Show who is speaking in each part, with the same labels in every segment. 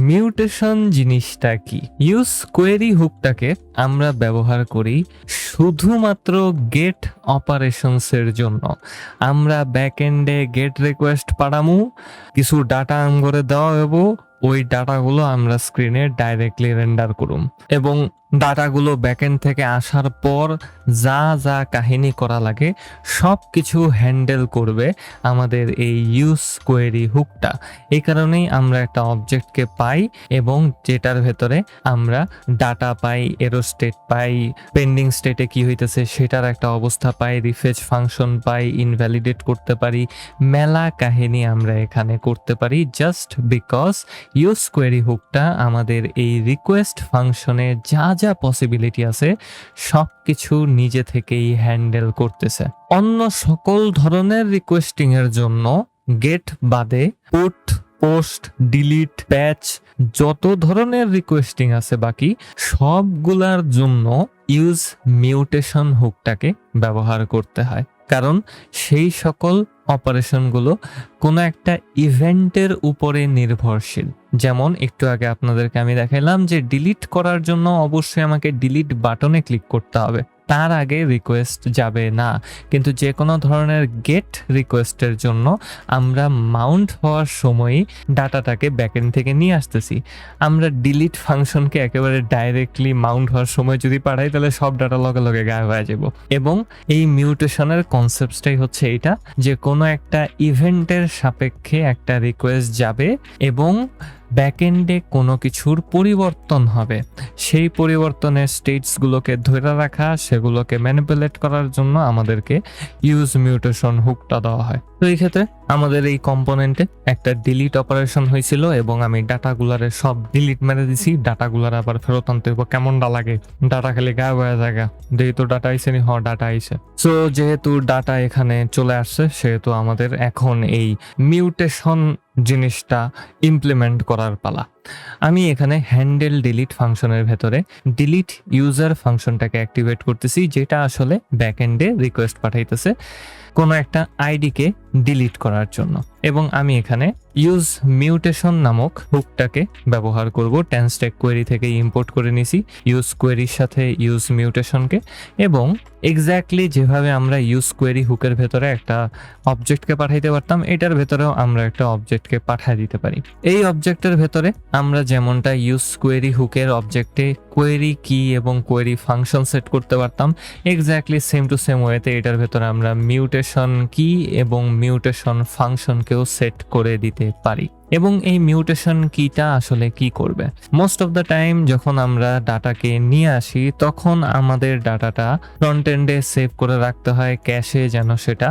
Speaker 1: Mutation জিনিসটা কি? Use query হুকটাকে আমরা ব্যবহার করি শুধুমাত্র গেট অপারেশনস এর জন্য। আমরা ব্যাকএন্ডে গেট রিকোয়েস্ট পাঠামু, কিছু ডাটা আমগরে দেওয়া হইব, ওই ডাটাগুলো আমরা স্ক্রিনে ডাইরেক্টলি রেন্ডার করুম এবং ডাটাগুলো ব্যাকএন্ড থেকে আসার পর যা যা কাহিনী করা লাগে সব কিছু হ্যান্ডেল করবে আমাদের এই ইউজ কোয়েরি হুকটা। এই কারণেই আমরা একটা অবজেক্টকে পাই এবং যেটার ভেতরে আমরা ডাটা পাই, এরো স্টেট পাই, পেন্ডিং স্টেটে কি হইতেছে সেটার একটা অবস্থা পাই, রিফ্রেশ ফাংশন পাই, ইনভ্যালিডেট করতে পারি, মেলা কাহিনী আমরা এখানে করতে পারি জাস্ট বিকজ ইউজ কোয়েরি হুকটা আমাদের এই রিকোয়েস্ট ফাংশনে যা যা পসিবিলিটি আছে সব কিছু নিজে থেকেই হ্যান্ডেল করতেছে। অন্য সকল ধরনের রিকোয়েস্টিং এর জন্য গেট বাদে পুট, পোস্ট, ডিলিট, প্যাচ যত ধরনের রিকোয়েস্টিং আছে বাকি সবগুলার জন্য ইউজ মিউটেশন হুকটাকে ব্যবহার করতে হয়, কারণ সেই সকল অপারেশনগুলো কোনো একটা ইভেন্টের উপরে নির্ভরশীল। যেমন একটু আগে আপনাদেরকে আমি দেখাইলাম যে ডিলিট করার জন্য অবশ্যই আমাকে ডিলিট বাটনে ক্লিক করতে হবে, তার আগে রিকোয়েস্ট যাবে না। কিন্তু যে কোনো ধরনের গেট রিকোয়েস্টের জন্য আমরা মাউন্ট হওয়ার সময়ই ডাটাটাকে ব্যাকএন্ড থেকে নিয়ে আসতেছি। আমরা ডিলিট ফাংশনকে একেবারে ডাইরেক্টলি মাউন্ট হওয়ার সময় যদি পাঠাই তাহলে সব ডাটা লগে লগে গায়েব হয়ে যাব। এবং এই মিউটেশনের কনসেপ্টটাই হচ্ছে এটা যে কোনো একটা ইভেন্টের সাপেক্ষে একটা রিকোয়েস্ট যাবে এবং ব্যাকএন্ডে কোনো কিছুর পরিবর্তন হবে, সেই পরিবর্তনের স্টেটসগুলোকে ধরে রাখা, সেগুলোকে ম্যানিপুলেট করার জন্য আমাদেরকে ইউজ মিউটেশন হুকটা দেওয়া হয়। তো এই ক্ষেত্রে আমাদের এই কম্পোনেন্টে একটা ডিলিট অপারেশন হয়েছিল এবং আমি ডাটাগুলারে সব ডিলিট মেরে দিছি। ডাটাগুলার আবার ফেরত আনতে হইব, কেমনটা লাগে ডাটা খালি গায়েব হয়ে জায়গা, যেহেতু ডাটা আইসে নি, ডাটা আইসে। সো যেহেতু ডাটা এখানে চলে আসছে সেহেতু আমাদের এখন এই মিউটেশন জিনিসটা ইমপ্লিমেন্ট করার পালা। আমি এখানে হ্যান্ডেল ডিলিট ফাংশনের ভেতরে ডিলিট ইউজার ফাংশনটাকে অ্যাক্টিভেট করতেছি, যেটা আসলে ব্যাকএন্ডে রিকোয়েস্ট পাঠাইতেছে কোনো একটা আইডিকে ডিলিট করার জন্য। এবং আমি এখানে ইউজ মিউটেশন নামক হুকটাকে ব্যবহার করব। টেনস্ট্যাক কোয়েরি থেকে ইম্পোর্ট করে নিছি ইউজ কোয়েরির সাথে ইউজ মিউটেশনকে, এবং এক্স্যাক্টলি যেভাবে আমরা ইউজ কোয়েরি হুকের ভেতরে একটা অবজেক্টকে পাঠাইতে পারতাম, এটার ভেতরেও আমরা একটা অবজেক্টকে পাঠিয়ে দিতে পারি। এই অবজেক্টের ভেতরে আমরা যেমনটা ইউজ কোয়েরি হুকের অবজেক্টে কোয়েরি কি এবং কোয়েরি ফাংশন সেট করতে পারতাম, এক্স্যাক্টলি সেম টু সেম ওয়েতে এটার ভেতরে আমরা মিউটেশন কি এবং মিউটেশন ফাংশনকেও সেট করে দিতে পারি। এবং এই মিউটেশন কিটা আসলে কি করবে? মোস্ট অফ দ্য টাইম যখন আমরা ডাটাকে নিয়ে আসি তখন আমাদের ডাটাটা ফ্রন্ট এন্ডে সেভ করে রাখতে হয় ক্যাশে, যেন সেটা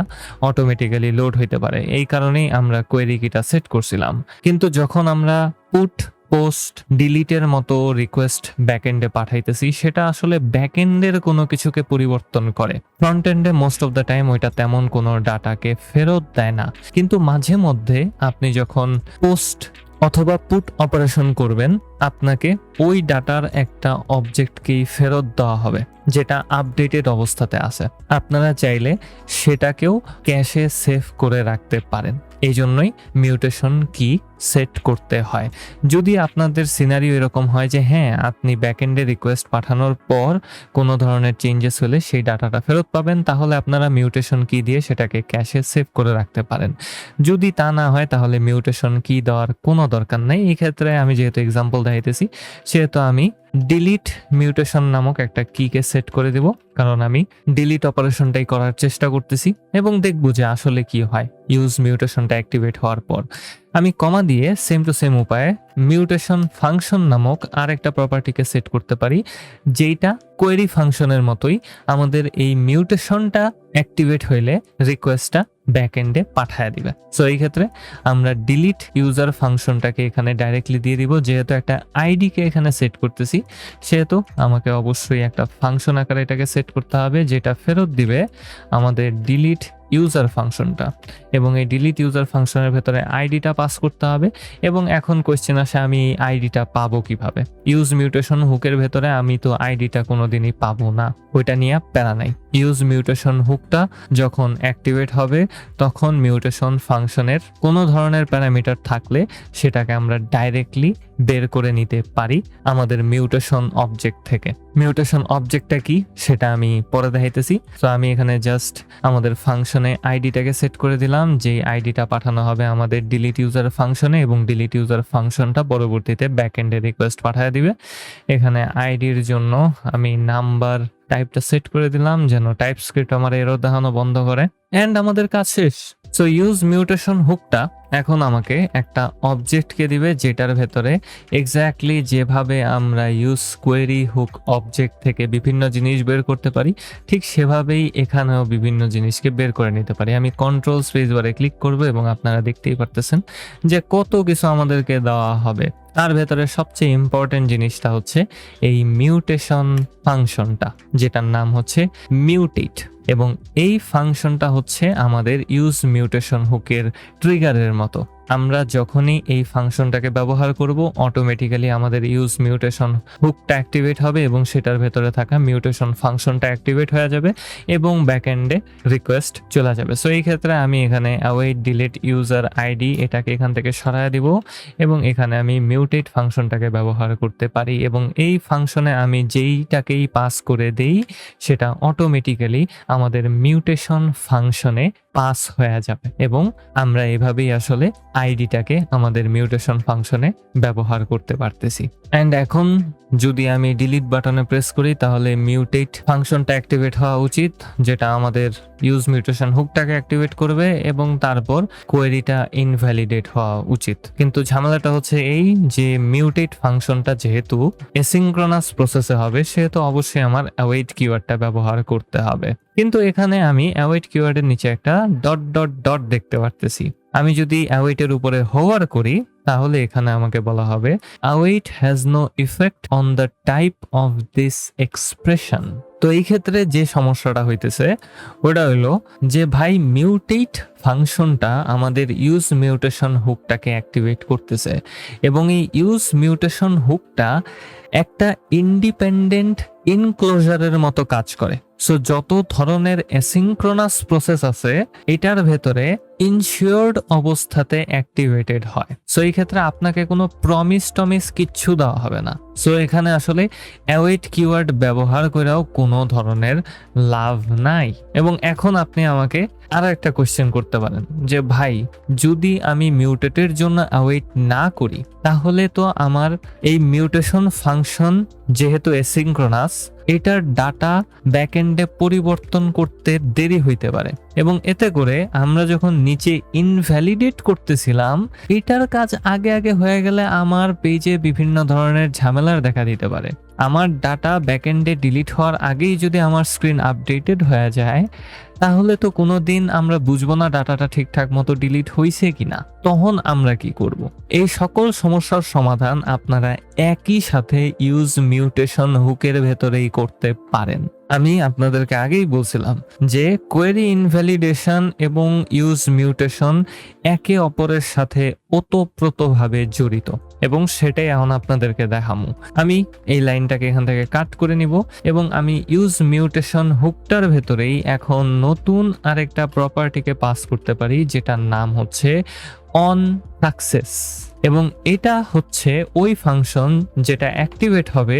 Speaker 1: অটোমেটিক্যালি লোড হইতে পারে। এই কারণেই আমরা কোয়েরি কিটা সেট করছিলাম। কিন্তু যখন আমরা পুট, পোস্ট, ডিলিটের মতো রিকোয়েস্ট ব্যাকএন্ডে পাঠাইতেছি, সেটা আসলে ব্যাকএন্ডের কোনো কিছুকে পরিবর্তন করে। ফ্রন্ট এন্ডে মোস্ট অফ দ্য টাইম ওইটা তেমন কোনো ডাটাকে ফেরত দেয় না। কিন্তু মাঝে মধ্যে আপনি যখন পোস্ট অথবা পুট অপারেশন করবেন, আপনাকে ওই ডাটার একটা অবজেক্টকেই ফেরত দেওয়া হবে যেটা আপডেটেড অবস্থাতে আছে। আপনারা চাইলে সেটাকেও ক্যাশে সেভ করে রাখতে পারেন। এই জন্যই মিউটেশন কি সেট করতে হয়। যদি আপনাদের সিনারিও এরকম হয় যে হ্যাঁ, আপনি ব্যাকএন্ডে রিকোয়েস্ট পাঠানোর পর কোনো ধরনের চেঞ্জেস হলে সেই ডাটাটা ফেরত পাবেন, তাহলে আপনারা মিউটেশন কি দিয়ে সেটাকে ক্যাশে সেভ করে রাখতে পারেন। যদি তা না হয় তাহলে মিউটেশন কি দেওয়ার কোনো দরকার নেই। এই ক্ষেত্রে আমি যেহেতু এক্সাম্পল দেখাইতেছি সেহেতু আমি ডিলিট মিউটেশন নামক একটা কিকে সেট করে দেব, কারণ আমি ডিলিট অপারেশনটাই করার চেষ্টা করতেছি এবং দেখব যে আসলে কি হয় ইউজ মিউটেশনটা অ্যাক্টিভেট হওয়ার পর। আমি কমা দিয়ে সেম টু সেম উপায়ে মিউটেশন ফাংশন নামক আরেকটা প্রপার্টিকে সেট করতে পারি, যেইটা কোয়েরি ফাংশনের মতোই আমাদের এই মিউটেশনটা অ্যাক্টিভেট হইলে রিকোয়েস্টটা ব্যাকএন্ডে পাঠায় দিবে। সো এই ক্ষেত্রে আমরা ডিলিট ইউজার ফাংশনটাকে এখানে ডাইরেক্টলি দিয়ে দিব। যেহেতু একটা আইডিকে এখানে সেট করতেছি সেহেতু আমাকে অবশ্যই একটা ফাংশন আকারে এটাকে সেট করতে হবে, যেটা ফেরত দিবে আমাদের ডিলিট ইউজার ফাংশনটা। এবং এই ডিলিট ইউজার ফাংশনের ভেতরে আইডিটা পাস করতে হবে। এবং এখন কোয়েশ্চেন আসে, আমি এই আইডিটা পাবো কিভাবে? ইউজ মিউটেশন হুকের ভেতরে আমি তো আইডিটা কোনোদিনই পাবো না, ওইটা নিয়ে প্যারা নাই। ইউজ মিউটেশন হুকটা যখন অ্যাক্টিভেট হবে তখন মিউটেশন ফাংশনের কোনো ধরনের প্যারামিটার থাকলে সেটাকে আমরা ডাইরেক্টলি বের করে নিতে পারি আমাদের মিউটেশন অবজেক্ট থেকে। মিউটেশন অবজেক্টটা কি সেটা আমি পরে দেখাইতেছি। তো আমি এখানে জাস্ট আমাদের ফাংশনে আইডিটাকে সেট করে দিলাম, যে আইডিটা পাঠানো হবে আমাদের ডিলিট ইউজার ফাংশনে, এবং ডিলিট ইউজার ফাংশনটা পরবর্তীতে ব্যাকএন্ডে রিকোয়েস্ট পাঠিয়ে দিবে। এখানে আইডির জন্য আমি নাম্বার টাইপটা সেট করে দিলাম যেন টাইপস্ক্রিপ্ট আমার এরর দেখানো বন্ধ করে, এন্ড আমাদের কাজ শেষ। সো ইউজ মিউটেশন হুকটা এখন আমাকে একটা অবজেক্টকে দিবে, যেটার ভেতরে এক্স্যাক্টলি যেভাবে আমরা ইউজ কোয়েরি হুক অবজেক্ট থেকে বিভিন্ন জিনিস বের করতে পারি, ঠিক সেভাবেই এখানেও বিভিন্ন জিনিসকে বের করে নিতে পারি। আমি কন্ট্রোল স্পেস বারে ক্লিক করব এবং আপনারা দেখতেই পারতেছেন যে কত কিছু আমাদেরকে দেওয়া হবে। তার ভেতরে সবচেয়ে ইম্পর্টেন্ট জিনিসটা হচ্ছে এই মিউটেশন ফাংশনটা, যেটার নাম হচ্ছে মিউটেট, এবং এই ফাংশনটা হচ্ছে আমাদের ইউজ মিউটেশন হুকের ট্রিগারের মতো। আমরা যখনই এই ফাংশনটাকে ব্যবহার করব, অটোমেটিক্যালি আমাদের ইউজ মিউটেশন হুকটা অ্যাক্টিভেট হবে এবং সেটার ভেতরে থাকা মিউটেশন ফাংশনটা অ্যাক্টিভেট হয়ে যাবে এবং ব্যাকএন্ডে রিকোয়েস্ট চলে যাবে। সো এই ক্ষেত্রে আমি এখানে অ্যাওয়েট ডিলিট ইউজার আইডি এটাকে এখান থেকে সরায় দিব এবং এখানে আমি মিউটেট ফাংশনটাকে ব্যবহার করতে পারি, এবং এই ফাংশনে আমি যেইটাকেই পাস করে দেই সেটা অটোমেটিক্যালি আমাদের মিউটেশন ফাংশনে পাস হয়ে যাবে, এবং আমরা এভাবেই আসলে আইডিটাকে আমাদের মিউটেশন ফাংশনে ব্যবহার করতে পারতেছি। অ্যান্ড এখন যদি আমি ডিলিট বাটনে প্রেস করি তাহলে মিউটেট ফাংশনটা অ্যাক্টিভেট হওয়া উচিত, যেটা আমাদের ইউজ মিউটেশন হুকটাকে অ্যাক্টিভেট করবে, এবং তারপর কোয়েরিটা ইনভ্যালিডেট হওয়া উচিত। কিন্তু ঝামেলাটা হচ্ছে এই যে মিউটেট ফাংশনটা যেহেতু অ্যাসিনক্রোনাস প্রসেসে হবে, সেহেতু অবশ্যই আমার অ্যাওয়েট কিওয়ার্ডটা ব্যবহার করতে হবে। কিন্তু এখানে আমি অ্যাওয়েট কিওয়ার্ডের নিচে একটা ডট ডট ডট দেখতে পারতেছি। আমি যদি অ্যাওয়েটের উপরে হোভার করি তাহলে এখানে আমাকে বলা হবে await has no effect on the type of this expression। তো এই ক্ষেত্রে যে সমস্যাটা হইতেছে ওটা হইলো যে ভাই মিউটেট ফাংশনটা আমাদের ইউজ মিউটেশন হুকটাকে অ্যাক্টিভেট করতেছে, এবং এই ইউজ মিউটেশন হুকটা একটা ইন্ডিপেন্ডেন্ট ইনক্লোজারের মতো কাজ করে। সো যত ধরনের অ্যাসিনক্রোনাস প্রসেস আছে এটার ভেতরে ইনশিওরড অবস্থাতে অ্যাক্টিভেটেড হয়। সো এই ক্ষেত্রে আপনাকে কোনো প্রমিস টমিস কিচ্ছু দেওয়া হবে না। সো এখানে আসলে অ্যাওয়েট কিওয়ার্ড ব্যবহার করেও কোনো ধরনের লাভ নাই। এবং এখন আপনি আমাকে আরো একটা কোশ্চেন করতে পারেন যে ভাই যদি আমি মিউটেটের জন্য অ্যাওয়েট না করি তাহলে তো আমার এই মিউটেশন ফাংশন যেহেতু অ্যাসিনক্রোনাস এটার ডাটা ব্যাকএন্ডে পরিবর্তন করতে দেরি হইতে পারে, এবং এতে করে আমরা যখন নিচে ইনভ্যালিডেট করতেছিলাম এটার কাজ আগে আগে হয়ে গেলে আমার পেজে বিভিন্ন ধরনের ঝামেলার দেখা দিতে পারে। আমার ডাটা ব্যাকএন্ডে ডিলিট হওয়ার আগেই যদি আমার স্ক্রিন আপডেটেড হয়ে যায় তাহলে তো কোনোদিন আমরা বুঝবো না ডাটাটা ঠিকঠাক মতো ডিলিট হয়েছে কিনা, তখন আমরা কি করব? এই সকল সমস্যার সমাধান আপনারা একই সাথে ইউজ মিউটেশন হুকের ভেতরেই করতে পারেন। আমি আপনাদেরকে আগেই বলছিলাম যে কোয়েরি ইনভ্যালিডেশন এবং ইউজ মিউটেশন একে অপরের সাথে ওতপ্রোতভাবে জড়িত, এবং সেটাই এখন আপনাদেরকে দেখাবো। আমি এই লাইনটাকে এখান থেকে কাট করে নিব এবং আমি ইউজ মিউটেশন হুকটার ভেতরেই এখন নতুন আরেকটা প্রপার্টিকে পাস করতে পারি যেটার নাম হচ্ছে অন সাকসেস, এবং এটা হচ্ছে ওই ফাংশন যেটা অ্যাক্টিভেট হবে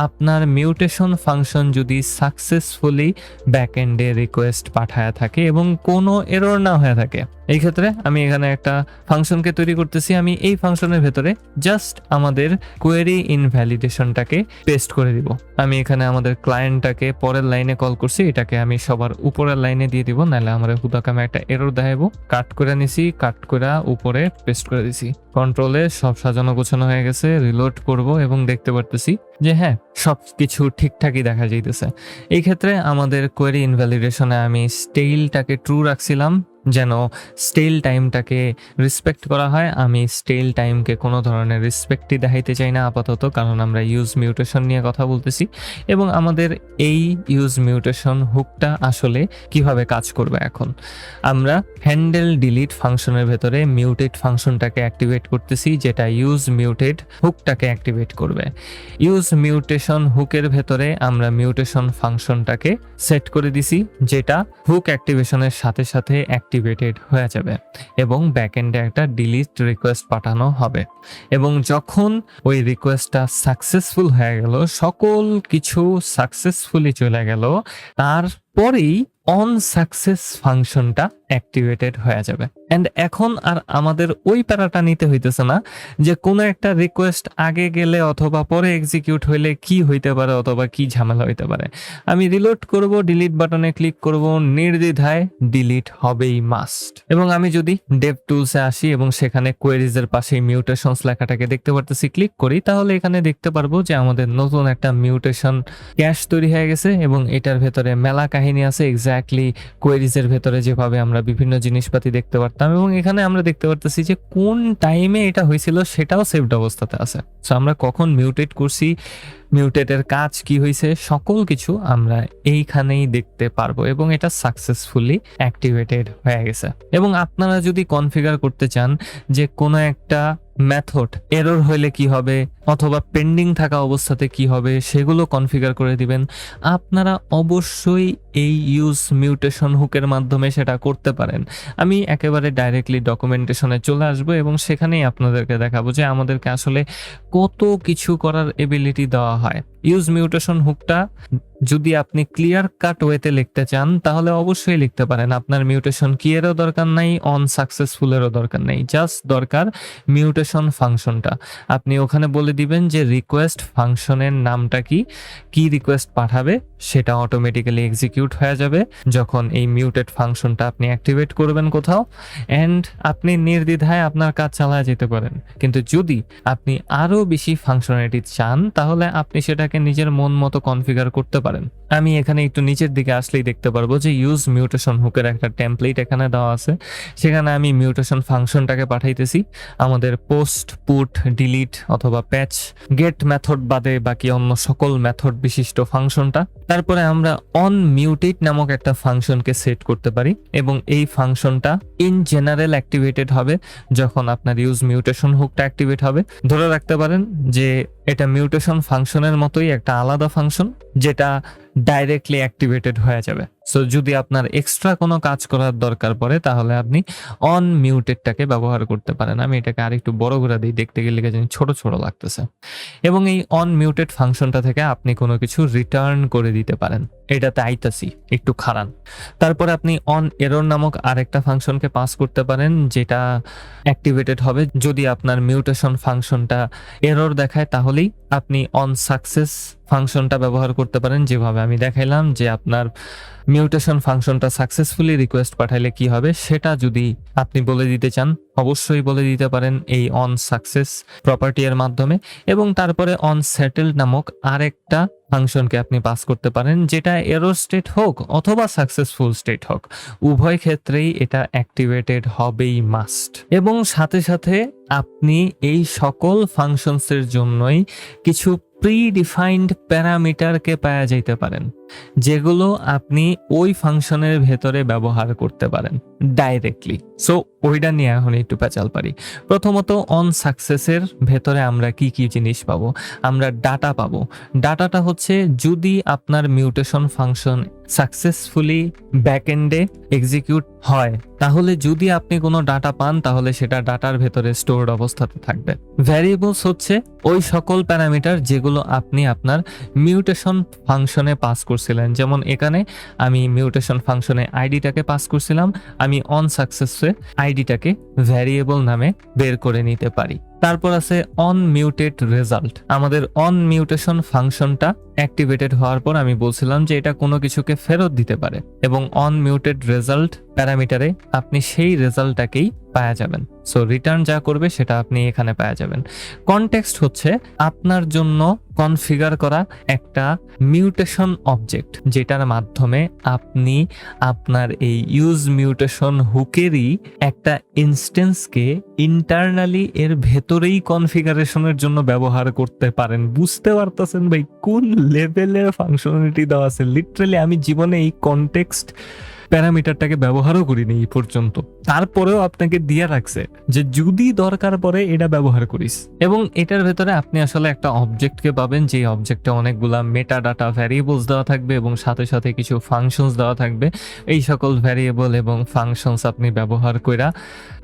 Speaker 1: আপনার মিউটেশন ফাংশন যদি সাকসেসফুলি ব্যাকএন্ডে রিকোয়েস্ট পাঠায় থাকে এবং কোনো এরর না হয়ে থাকে। এই ক্ষেত্রে আমি এখানে একটা ফাংশনকে তৈরি করতেছি। আমি এই ফাংশনের ভেতরে জাস্ট আমাদের কোয়েরি ইনভ্যালিডেশনটাকে পেস্ট করে দিব। আমি এখানে আমাদের ক্লায়েন্টটাকে পরের লাইনে কল করছি, এটাকে আমি সবার উপরের লাইনে দিয়ে দিব, নাহলে আমার হুদাকামে একটা এরর দেখাবো। কাট করে নিছি, কাট করে উপরে পেস্ট করে দিছি। কন্ট্রোলে সব সাজানো গোছানো হয়ে গেছে। রিলোড করব এবং দেখতে পারতেছি যে হ্যাঁ সব কিছু ঠিকঠাকই দেখা যাইতেছে। এই ক্ষেত্রে আমাদের কোয়েরি ইনভ্যালিডেশনে আমি স্টেইলটাকে ট্রু রাখছিলাম যেন স্টেল টাইমটাকে রেসপেক্ট করা হয়। আমি স্টেল টাইমকে কোনো ধরনের রেসপেক্টই দেখাইতে চাই না আপাতত, কারণ আমরা ইউজ মিউটেশন নিয়ে কথা বলতেছি, এবং আমাদের এই ইউজ মিউটেশন হুকটা আসলে কিভাবে কাজ করবে। এখন আমরা হ্যান্ডেল ডিলিট ফাংশনের ভেতরে মিউটেট ফাংশনটাকে অ্যাক্টিভেট করতেছি, যেটা ইউজ মিউটেট হুকটাকে অ্যাক্টিভেট করবে। ইউজ মিউটেশন হুকের ভেতরে আমরা মিউটেশন ফাংশনটাকে সেট করে দিছি, যেটা হুক অ্যাক্টিভেশনের সাথে সাথে অ্যাক্টিভ অ্যাক্টিভেটেড হয়ে যাবে এবং ব্যাকএন্ডে একটা ডিলিট রিকোয়েস্ট পাঠানো হবে। এবং যখন ওই রিকোয়েস্টটা সাকসেসফুল হয়ে গেল, সকল কিছু সাকসেসফুলি চলে গেল, তারপরেই অন সাকসেস ফাংশনটা অ্যাক্টিভেটেড হয়ে যাবে। এন্ড এখন আর আমাদের ওই প্যারাটা নিতে হইতেছে না যে কোনো একটা রিকোয়েস্ট আগে গেলে অথবা পরে এক্সিকিউট হইলে কি হইতে পারে অথবা কি ঝামেলা হইতে পারে। আমি রিলোড করব, ডিলিট বাটনে ক্লিক করব, নির্দ্বিধায় ডিলিট হবেই মাস্ট। এবং আমি যদি ডেভ টুলসে আসি এবং সেখানে কোয়েরিজের পাশে মিউটেশনস লেখাটাকে দেখতে পারতেছি, ক্লিক করি, তাহলে এখানে দেখতে পারবো যে আমাদের নতুন একটা মিউটেশন ক্যাশ তৈরি হয়ে গেছে এবং এটার ভেতরে মেলা কাহিনী আছে। এক্স্যাক্টলি কোয়েরিজের ভেতরে যেভাবে আমরা বিভিন্ন জিনিসপাতি দেখতে পারতাম, এবং এখানে আমরা দেখতে পারতেছি যে কোন টাইমে এটা হয়েছিল সেটাও সেভড অবস্থাতে আছে। সো আমরা কখন মিউটেট করছি, মিউটেটের কাজ কি হয়েছে, সকল কিছু আমরা এইখানেই দেখতে পারবো এবং এটা সাকসেসফুলি অ্যাক্টিভেটেড হয়ে গেছে। এবং আপনারা যদি কনফিগার করতে চান যে কোনো একটা মেথড এরর হইলে কি হবে অথবা পেন্ডিং থাকা অবস্থাতে কি হবে, সেগুলো কনফিগার করে দিবেন। আপনারা অবশ্যই এই ইউজ মিউটেশন হুকের মাধ্যমে সেটা করতে পারেন। আমি একেবারে ডাইরেক্টলি ডকুমেন্টেশনে চলে আসবো এবং সেখানেই আপনাদেরকে দেখাবো যে আমাদেরকে আসলে কত কিছু করার এবিলিটি দেওয়া হয়। ইউজ মিউটেশন হুকটা যদি আপনি ক্লিয়ার কাট ওয়েতে লিখতে চান তাহলে অবশ্যই লিখতে পারেন। আপনার মিউটেশন কি এরও দরকার নাই, অন সাকসেসফুলেরও দরকার নেই, জাস্ট দরকার মিউটেশন ফাংশনটা। আপনি ওখানে বলে দিবেন যে রিকোয়েস্ট ফাংশনের নামটা কি, কি রিকোয়েস্ট পাঠাবে, সেটা অটোমেটিক্যালি এক্সিকিউট হয়ে যাবে যখন এই মিউটেড ফাংশনটা আপনি অ্যাক্টিভেট করবেন কোথাও, অ্যান্ড আপনি নির্দ্বিধায় আপনার কাজ চালায় যেতে পারেন। কিন্তু যদি আপনি আরো বেশি ফাংশনালিটি চান তাহলে আপনি সেটাকে নিজের মন মতো কনফিগার করতে পারেন। আমি এখানে একটু নিচের দিকে আসলেই দেখতে পারবো যে ইউজ মিউটেশন হুকের একটা টেমপ্লেট এখানে দেওয়া আছে। সেখানে আমি মিউটেশন ফাংশনটাকে পাঠাইতেছি আমাদের পোস্ট, পুট, ডিলিট অথবা প্যাচ, গেট মেথড বাদে বাকি অন্য সকল মেথড বিশিষ্ট ফাংশনটা। তারপরে আমরা অন মিউটেট নামক একটা ফাংশনকে সেট করতে পারি এবং এই ফাংশনটা ইন জেনারেল অ্যাক্টিভেটেড হবে যখন আপনার ইউজ মিউটেশন হুকটা অ্যাক্টিভেট হবে। ধরে রাখতে পারেন যে এটা মিউটেশন ফাংশনের মতোই একটা আলাদা ফাংশন যেটা ডাইরেক্টলি অ্যাক্টিভেটেড হয়ে যাবে। সো যদি আপনার এক্সট্রা কোনো কাজ করার দরকার পড়ে তাহলে আপনি অন মিউটেডটাকে ব্যবহার করতে পারেন। আমি এটাকে আরেকটু বড় করে দিই, দেখতে গেলে জানি ছোট ছোট লাগতেছে। এবং এই অন মিউটেড ফাংশনটা থেকে আপনি কোনো কিছু রিটার্ন করে দিতে পারেন। এটাতে আইতাছি, একটু খারান। তারপরে আপনি অন এরর নামক আরেকটা ফাংশনকে পাস করতে পারেন যেটা অ্যাক্টিভেটেড হবে যদি আপনার মিউটেশন ফাংশনটা এরর দেখায়। তাহলেই আপনি অন সাকসেস ফাংশনটা ব্যবহার করতে পারেন, যেভাবে আমি দেখাইলাম যে আপনার মিউটেশন ফাংশনটা সাকসেসফুলি রিকোয়েস্ট পাঠাইলে কি হবে সেটা যদি আপনি বলে দিতে চান অবশ্যই বলে দিতে পারেন এই অন সাকসেস প্রপার্টি এর মাধ্যমে। এবং তারপরে অন সেটেলড নামক আরেকটা ফাংশনকে আপনি পাস করতে পারেন যেটা এরর স্টেট হোক অথবা সাকসেসফুল স্টেট হোক, উভয় ক্ষেত্রেই এটা অ্যাক্টিভেটেড হবেই মাস্ট। এবং সাথে সাথে আপনি এই সকল ফাংশনসের জন্যই কিছু প্রি-ডিফাইন্ড প্যারামিটারকে পাওয়া যাইতে পারেন যেগুলো আপনি ওই ফাংশনের ভেতরে ব্যবহার করতে পারেন ডাইরেক্টলি। সো ওইটা নিয়ে এখন একটু পেঁচাল পারি। প্রথমত অন সাকসেসের ভেতরে আমরা কি কি জিনিস পাবো, আমরা ডাটা পাবো। ডাটাটা হচ্ছে যদি আপনার মিউটেশন ফাংশন সাকসেসফুলি ব্যাকএন্ডে এক্সিকিউট হয় তাহলে যদি আপনি কোনো ডাটা পান তাহলে সেটা ডাটার ভেতরে স্টোরড অবস্থাতে থাকবে। ভ্যারিয়েবলস হচ্ছে ওই সকল প্যারামিটার যেগুলো আপনি আপনার মিউটেশন ফাংশনে পাস করছিলেন। যেমন এখানে আমি মিউটেশন ফাংশনে আইডিটাকে পাস করছিলাম, আমি অন সাকসেসে আইডিটাকে ভ্যারিয়েবল নামে বের করে নিতে পারি। তারপর আছে অন মিউটেড রেজাল্ট। আমাদের অন মিউটেশন ফাংশনটা অ্যাক্টিভেটেড হওয়ার পর আমি বলছিলাম যে এটা কোনো কিছুকে ফেরত দিতে পারে এবং অন মিউটেড রেজাল্ট প্যারামিটারে আপনি সেই রেজাল্টটাকেই পাওয়া যাবেন। সো রিটার্ন যা করবে সেটা আপনি এখানে পাওয়া যাবেন। কনটেক্সট হচ্ছে আপনার জন্য কনফিগার করা একটা মিউটেশন অবজেক্ট যেটার মাধ্যমে আপনি আপনার এই ইউজ মিউটেশন হুকেরই একটা ইনস্টেন্সকে ইন্টারনালি এর ভেতরেই কনফিগারেশনের জন্য ব্যবহার করতে পারেন। বুঝতে পারতেছেন ভাই কোন লেভেলের ফাংশনালিটি দেওয়া আছে? লিটারালি আমি জীবনে এই কনটেক্সট প্যারামিটারটাকে ব্যবহারও করিনি এই পর্যন্ত, তারপরেও আপনাকে দিয়ে রাখছে যে যদি দরকার পড়ে এটা ব্যবহার করিস। এবং এটার ভেতরে আপনি আসলে একটা অবজেক্টকে পাবেন, যে অবজেক্টে অনেকগুলা মেটা ডাটা ভ্যারিয়েবলস দেওয়া থাকবে এবং সাথে সাথে কিছু ফাংশনস দেওয়া থাকবে। এই সকল ভ্যারিয়েবল এবং ফাংশনস আপনি ব্যবহার কইরা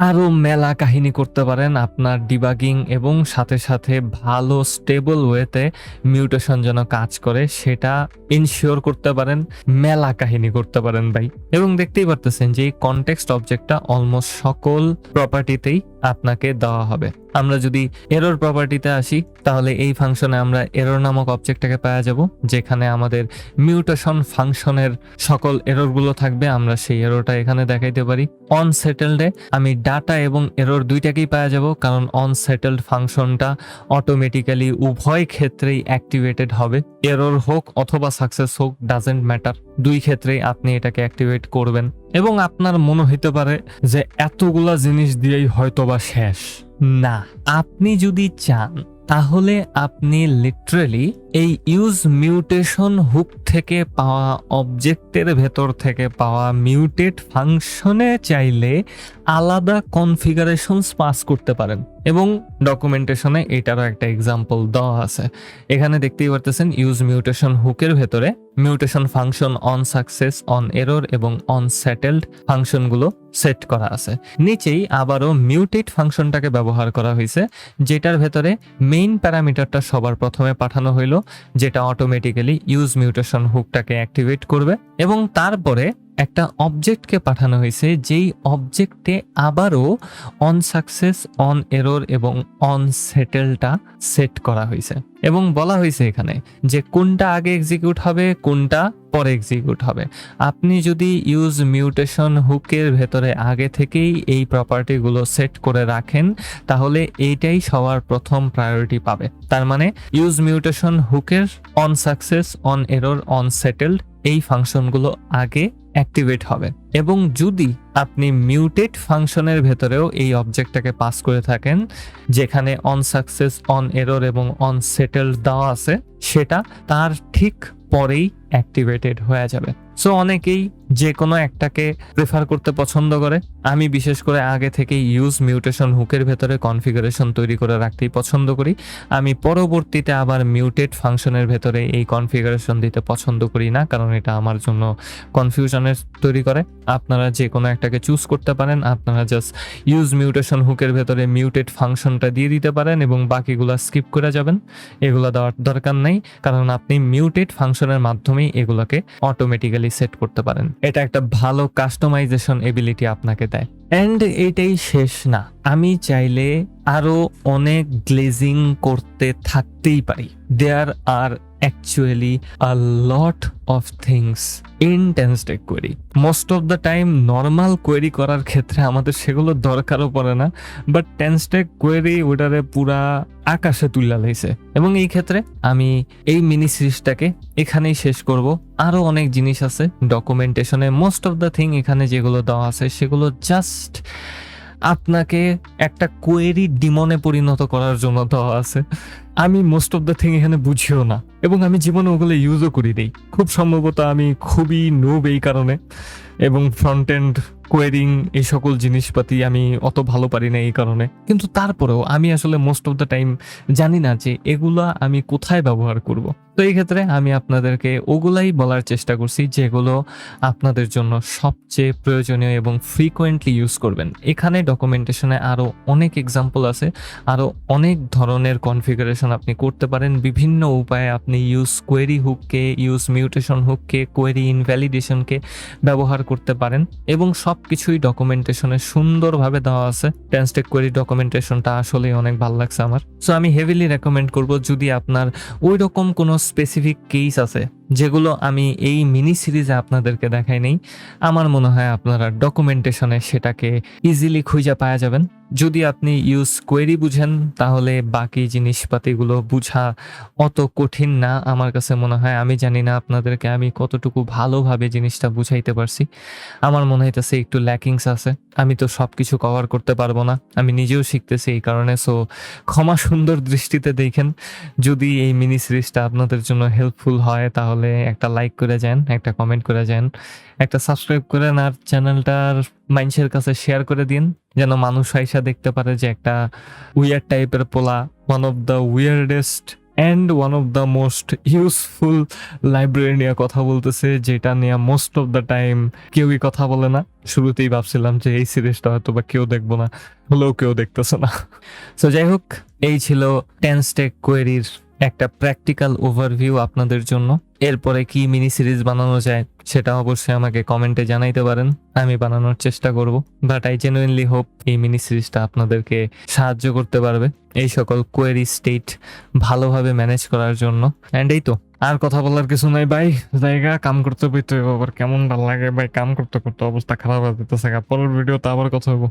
Speaker 1: আরো মেলা কাহিনী করতে পারেন আপনার ডিবাগিং, এবং সাথে সাথে ভালো স্টেবল ওয়েতে মিউটেশন যেন কাজ করে সেটা ইনশিওর করতে পারেন, মেলা কাহিনী করতে পারেন ভাই। এবং দেখতেই পারতেছেন যে এই কনটেক্সট অবজেক্টটা অলমোস্ট সকল প্রপার্টিতেই আপনাকে দেওয়া হবে। আমরা যদি এরর প্রপার্টিতে আসি তাহলে এই ফাংশনে আমরা এরর নামক অবজেক্টটাকে পাওয়া যাব, যেখানে আমাদের মিউটেশন ফাংশনের সকল এররগুলো থাকবে। আমরা সেই এররটা এখানে দেখাইতে পারি। অনসেটেলডে আমি ডাটা এবং এরর দুইটাকেই পাওয়া যাব, কারণ অনসেটেলড ফাংশনটা অটোমেটিক্যালি উভয় ক্ষেত্রেই অ্যাক্টিভেটেড হবে। এরর হোক অথবা সাকসেস হোক, ডাজেন্ট ম্যাটার, দুই ক্ষেত্রেই আপনি এটাকে অ্যাক্টিভেট করবেন। এবং আপনার মনে হইতে পারে যে এতগুলা জিনিস দিয়েই হয়তোবা শেষ। না, আপনি যদি চান তাহলে আপনি লিটারালি এই ইউজ মিউটেশন হুক থেকে পাওয়া অবজেক্টের ভেতর থেকে পাওয়া মিউটেট ফাংশনে চাইলে আলাদা কনফিগারেশনস পাস করতে পারেন। এবং ডকুমেন্টেশনে এটারও একটা এক্সাম্পল দেওয়া আছে। এখানে দেখতেই পারতেছেন ইউজ মিউটেশন হুকের ভেতরে mutation function on success, on error এবং অন সেটেলড ফাংশনগুলো সেট করা আছে। নিচেই আবারও মিউটেট ফাংশনটাকে ব্যবহার করা হয়েছে, যেটার ভেতরে মেইন প্যারামিটারটা সবার প্রথমে পাঠানো হইল, যেটা অটোমেটিক্যালি ইউজ মিউটেশন হুকটাকে অ্যাক্টিভেট করবে। এবং তারপরে একটা অবজেক্টকে পাঠানো হয়েছে, যেই অবজেক্টে আবারও অন সাকসেস, অন এরর এবং অন সেটেলটা সেট করা হয়েছে। এবং বলা হয়েছে এখানে যে কোনটা আগে এক্সিকিউট হবে, কোনটা পরে এক্সিকিউট হবে। আপনি যদি ইউজ মিউটেশন হুকের ভেতরে আগে থেকেই এই প্রপার্টিগুলো সেট করে রাখেন তাহলে এইটাই সবার প্রথম প্রায়োরিটি পাবে। তার মানে ইউজ মিউটেশন হুকের on success, on error, on settled এই ফাংশনগুলো আগে অ্যাক্টিভেট হবে। এবং যদি আপনি মিউটেট ফাংশনের ভেতরেও এই অবজেক্টটাকে পাস করে থাকেন, যেখানে অন সাকসেস, অন এরর এবং অন সেটেলড দেওয়া আছে, সেটা তার ঠিক পরেই অ্যাক্টিভেটেড হয়ে যাবে। সো অনেকেই যে কোনো একটাকে প্রেফার করতে পছন্দ করে। আমি বিশেষ করে আগে থেকে ইউজ মিউটেশন হুকের ভেতরে কনফিগারেশন তৈরি করে রাখতেই পছন্দ করি। আমি পরবর্তীতে আবার মিউটেট ফাংশনের ভেতরে এই কনফিগারেশন দিতে পছন্দ করি না, কারণ এটা আমার জন্য কনফিউশনের তৈরি করে। আপনারা যে কোনো একটাকে চুজ করতে পারেন। আপনারা জাস্ট ইউজ মিউটেশন হুকের ভেতরে মিউটেট ফাংশনটা দিয়ে দিতে পারেন এবং বাকিগুলা স্কিপ করে যাবেন। এগুলো দেওয়ার দরকার নেই, কারণ আপনি মিউটেট ফাংশনের মাধ্যমেই এগুলোকে অটোমেটিক্যালি সেট করতে পারেন। এটা একটা ভালো কাস্টমাইজেশন এবিলিটি আপনাকে দেয়। এন্ড এটাই শেষ না, আমি চাইলে আরো অনেক গ্লেজিং করতে থাকতেই পারি। দেয়ার আর actually a lot of things in TenStack query. Most of the time normal query করার ক্ষেত্রে আমাদের সেগুলো দরকারও পড়ে না, বাট TenStack কোয়েরি ওটারে পুরা আকাশে তুলে লাইছে। এবং এই ক্ষেত্রে আমি এই মিনি সিরিজটাকে এখানেই শেষ করব। আরো অনেক জিনিস আছে ডকুমেন্টেশনে। মোস্ট অফ দ্য থিং এখানে যেগুলো দেওয়া আছে সেগুলো জাস্ট আপনাকে একটা কোয়েরি ডিমনে পরিণত করার জন্য দেওয়া আছে। আমি মোস্ট অফ দ্য থিং এখানে বুঝিও না, এবং আমি জীবনে ওগুলো ইউজও করি দেই। খুব সম্ভবত আমি খুবই নুব এই কারণে, এবং ফ্রন্ট এন্ড কোয়েরিং এই সকল জিনিসপাতি আমি অত ভালো পারি না এই কারণে। কিন্তু তারপরেও আমি আসলে মোস্ট অফ দ্য টাইম জানি না যে এগুলা আমি কোথায় ব্যবহার করব। তো এই ক্ষেত্রে আমি আপনাদেরকে ওগুলাই বলার চেষ্টা করছি যেগুলো আপনাদের জন্য সবচেয়ে প্রয়োজনীয় এবং ফ্রিকোয়েন্টলি ইউজ করবেন। এখানে ডকুমেন্টেশনে আরও অনেক এক্সাম্পল আছে, আরও অনেক ধরনের কনফিগারেশন আপনি করতে পারেন। বিভিন্ন উপায়ে আপনি ইউজ কোয়েরি হুককে, ইউজ মিউটেশন হুককে, কোয়েরি ইনভ্যালিডেশনকে ব্যবহার করতে পারেন, এবং সব কিছুই ডকুমেন্টেশনে সুন্দরভাবে দেওয়া আছে। TenStack কোয়েরি ডকুমেন্টেশনটা আসলেই অনেক ভালো লাগছে আমার। সো আমি হেভিলি রেকমেন্ড করব, যদি আপনার ওই রকম কোনো স্পেসিফিক কেস আছে যেগুলো আমি এই মিনি সিরিজে আপনাদেরকে দেখাই নেই, আমার মনে হয় আপনারা ডকুমেন্টেশনে সেটাকে ইজিলি খুঁজে পাওয়া যাবেন। যদি আপনি ইউজ কোয়েরি বুঝেন তাহলে বাকি জিনিসপাতিগুলো বুঝা অত কঠিন না আমার কাছে মনে হয়। আমি জানি না আপনাদেরকে আমি কতটুকু ভালোভাবে জিনিসটা বুঝাইতে পারছি। আমার মনে হইতেছে একটু ল্যাকিংস আছে। আমি তো সব কিছু কভার করতে পারবো না, আমি নিজেও শিখতেছি এই কারণে। সো ক্ষমা সুন্দর দৃষ্টিতে দেখেন। যদি এই মিনি সিরিজটা আপনাদের জন্য হেল্পফুল হয় তাহলে তাহলে একটা লাইক করে যান, একটা কমেন্ট করে যান, একটা সাবস্ক্রাইব করেন আর চ্যানেলটার মানুষের কাছে শেয়ার করে দিন, যেন মানুষ আইসা দেখতে পারে যে একটা উইয়ার্ড টাইপের পোলা one of the weirdest and one of the most useful library নিয়ে কথা বলতেছে, যেটা নিয়ে মোস্ট অফ দ্য টাইম কেউই কথা বলে না। শুরুতেই ভাবছিলাম যে এই সিরিজটা হয়তো বা কেউ দেখবো না, হলেও কেউ দেখতেছে না। সো যাই হোক, এই ছিল 10 স্টেক কোয়েরির একটা প্র্যাকটিক্যাল ওভারভিউ আপনাদের জন্য। এরপরে কি মিনি সিরিজ বানানো যায় সেটা অবশ্যই আমাকে কমেন্টে জানাইতে পারেন, আমি বানানোর চেষ্টা করব। বাট আই জেনুইনলি হোপ এই মিনি সিরিজটা আপনাদেরকে সাহায্য করতে পারবে এই সকল কোয়েরি স্টেট ভালোভাবে ম্যানেজ করার জন্য। অ্যান্ড এই তো, আর কথা বলার কিছু নাই ভাই, জায়গা কাম করতে বইতে আবার কেমন ভালো লাগে ভাই, কাম করতে করতে অবস্থা খারাপ হয়ে যেতেছে। পরের ভিডিওতে আবার কথা হবো।